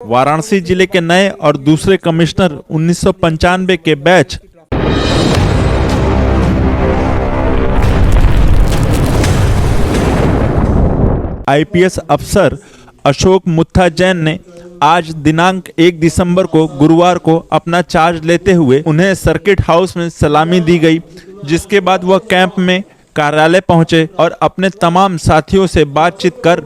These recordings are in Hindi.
वाराणसी जिले के नए और दूसरे कमिश्नर 1995 के बैच आईपीएस अफसर अशोक मुत्था जैन ने आज दिनांक 1 दिसंबर को गुरुवार को अपना चार्ज लेते हुए उन्हें सर्किट हाउस में सलामी दी गई, जिसके बाद वह कैंप में कार्यालय पहुंचे और अपने तमाम साथियों से बातचीत कर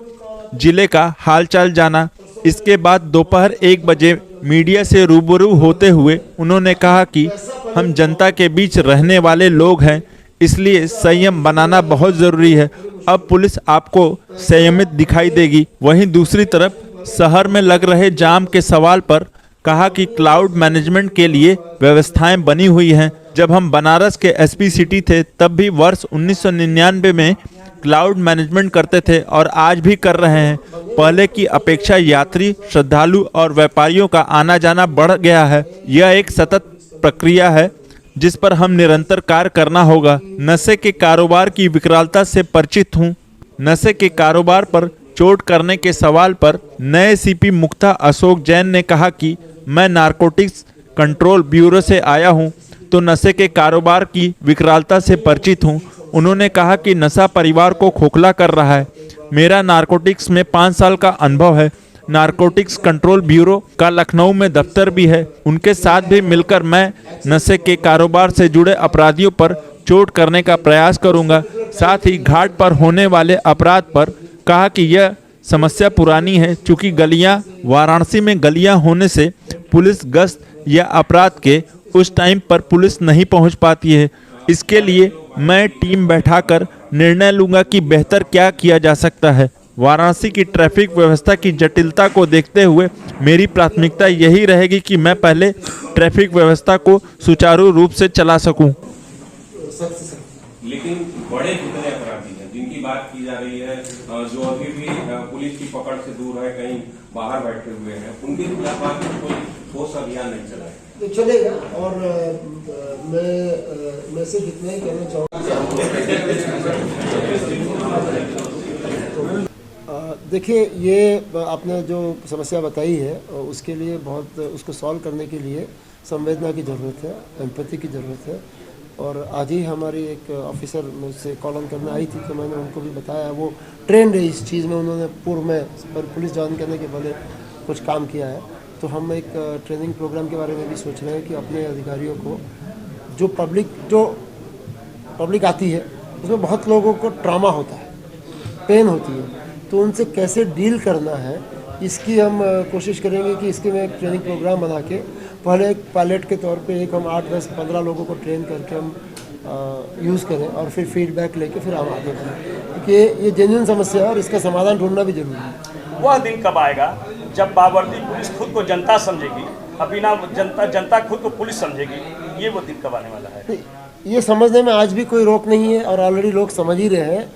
जिले का हालचाल जाना। इसके बाद दोपहर 1 बजे मीडिया से रूबरू होते हुए उन्होंने कहा कि हम जनता के बीच रहने वाले लोग हैं, इसलिए संयम बनाना बहुत ज़रूरी है। अब पुलिस आपको संयमित दिखाई देगी। वहीं दूसरी तरफ शहर में लग रहे जाम के सवाल पर कहा कि क्लाउड मैनेजमेंट के लिए व्यवस्थाएं बनी हुई हैं। जब हम बनारस के एसपी सिटी थे तब भी वर्ष 1999 में क्लाउड मैनेजमेंट करते थे और आज भी कर रहे हैं। पहले की अपेक्षा यात्री, श्रद्धालु और व्यापारियों का आना जाना बढ़ गया है। यह एक सतत प्रक्रिया है जिस पर हम निरंतर कार्य करना होगा। नशे के कारोबार की विकरालता से परिचित हूँ। नशे के कारोबार पर चोट करने के सवाल पर नए सीपी मुख्ता अशोक जैन ने कहा कि मैं नारकोटिक्स कंट्रोल ब्यूरो से आया हूं, तो नशे के कारोबार की विकरालता से परिचित हूं। उन्होंने कहा कि नशा परिवार को खोखला कर रहा है। मेरा नारकोटिक्स में 5 साल का अनुभव है। नारकोटिक्स कंट्रोल ब्यूरो का लखनऊ में दफ्तर भी है। उनके साथ भी मिलकर मैं नशे के कारोबार से जुड़े अपराधियों पर चोट करने का प्रयास करूंगा। साथ ही घाट पर होने वाले अपराध पर कहा कि यह समस्या पुरानी है, चूंकि वाराणसी में गलियां होने से पुलिस गश्त या अपराध के उस टाइम पर पुलिस नहीं पहुंच पाती है। इसके लिए मैं टीम बैठाकर निर्णय लूंगा कि बेहतर क्या किया जा सकता है। वाराणसी की ट्रैफिक व्यवस्था की जटिलता को देखते हुए मेरी प्राथमिकता यही रहेगी कि मैं पहले ट्रैफिक व्यवस्था को सुचारू रूप से चला सकूं। लेकिन बड़े कितने अपराधी हैं जिनकी बात की जा रही है, जो अभी भी पुलिस की पकड़ से दूर है, कहीं बाहर बैठे हुए हैं, उनके खिलाफ कोई ठोस अभियान नहीं चला है तो चलेगा। और मैं सिर्फ इतना ही कहना चाहूँगा, देखिए ये आपने जो समस्या बताई है उसके लिए उसको सॉल्व करने के लिए संवेदना की ज़रूरत है, एम्पैथी की ज़रूरत है। और आज ही हमारी एक ऑफिसर मुझसे कॉल ऑन करने आई थी, तो मैंने उनको भी बताया, वो ट्रेंड है इस चीज़ में, उन्होंने पूर्व में पुलिस ज्वाइन करने के पहले कुछ काम किया है। तो हम एक ट्रेनिंग प्रोग्राम के बारे में भी सोच रहे हैं कि अपने अधिकारियों को जो पब्लिक आती है उसमें बहुत लोगों को ट्रॉमा होता है, पेन होती है, तो उनसे कैसे डील करना है इसकी हम कोशिश करेंगे कि इसके में एक ट्रेनिंग प्रोग्राम बना के पहले एक पायलट के तौर पे एक हम 8, 10, 15 लोगों को ट्रेन करके हम यूज़ करें और फिर फीडबैक लेके फिर हम आगे बढ़ें, क्योंकि ये जेन्युइन समस्या है और इसका समाधान ढूंढना भी जरूरी है। वह दिन कब आएगा जब बावर्दी पुलिस खुद को जनता समझेगी, अभी ना जनता खुद को पुलिस समझेगी? ये वो दिन कब आने वाला है? ये समझने में आज भी कोई रोक नहीं है और ऑलरेडी लोग समझ ही रहे हैं।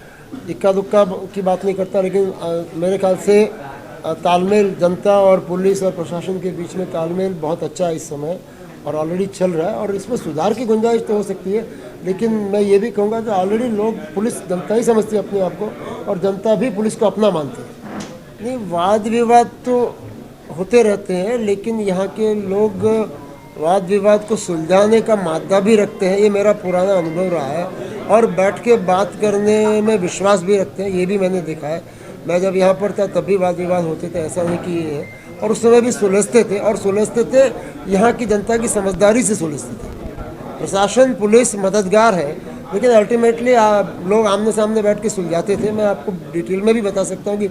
इक्का दुक्का की बात नहीं करता, लेकिन मेरे ख्याल से तालमेल जनता और पुलिस और प्रशासन के बीच में तालमेल बहुत अच्छा है इस समय और ऑलरेडी चल रहा है। और इसमें सुधार की गुंजाइश तो हो सकती है, लेकिन मैं ये भी कहूँगा कि ऑलरेडी लोग पुलिस जनता ही समझती है अपने आप को, और जनता भी पुलिस को अपना मानती है। नहीं, वाद विवाद तो होते रहते हैं, लेकिन यहाँ के लोग वाद विवाद को सुलझाने का मादा भी रखते हैं। ये मेरा पुराना अनुभव रहा है, और बैठ के बात करने में विश्वास भी रखते हैं, ये भी मैंने देखा है। मैं जब यहाँ पर था तब भी वाद विवाद होते थे, ऐसा नहीं कि ये है, और उस समय भी सुलझते थे, और सुलझते थे यहाँ की जनता की समझदारी से सुलझते थे। प्रशासन पुलिस मददगार है, लेकिन अल्टीमेटली लोग आमने सामने बैठ के सुलझाते थे। मैं आपको डिटेल में भी बता सकता हूँ कि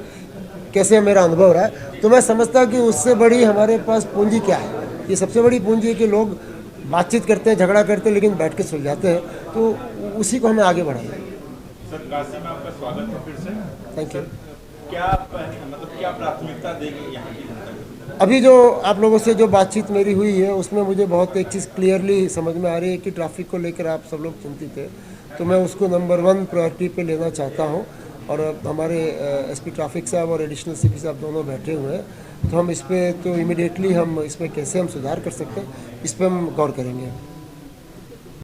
कैसे मेरा अनुभव रहा है। तो मैं समझता हूँ कि उससे बड़ी हमारे पास पूंजी क्या है। ये सबसे बड़ी पूंजी है कि लोग बातचीत करते हैं, झगड़ा करते हैं, लेकिन बैठ के सुलझाते हैं, तो उसी को हमें आगे बढ़ाएं। सर, काशी में आपका स्वागत है फिर से। Thank you. क्या प्राथमिकता देंगे यहाँ की जनता को? अभी जो आप लोगों से जो बातचीत मेरी हुई है उसमें मुझे बहुत एक चीज़ क्लियरली समझ में आ रही है कि ट्रैफिक को लेकर आप सब लोग चिंतित हैं, तो मैं उसको नंबर 1 प्रायोरिटी पे लेना चाहता हूँ। और हमारे एसपी ट्रैफिक साहब और एडिशनल सीपी साहब दोनों बैठे हुए हैं, तो हम इस पर तो इमीडिएटली हम इस पर कैसे हम सुधार कर सकते हैं, इस पर हम गौर करेंगे।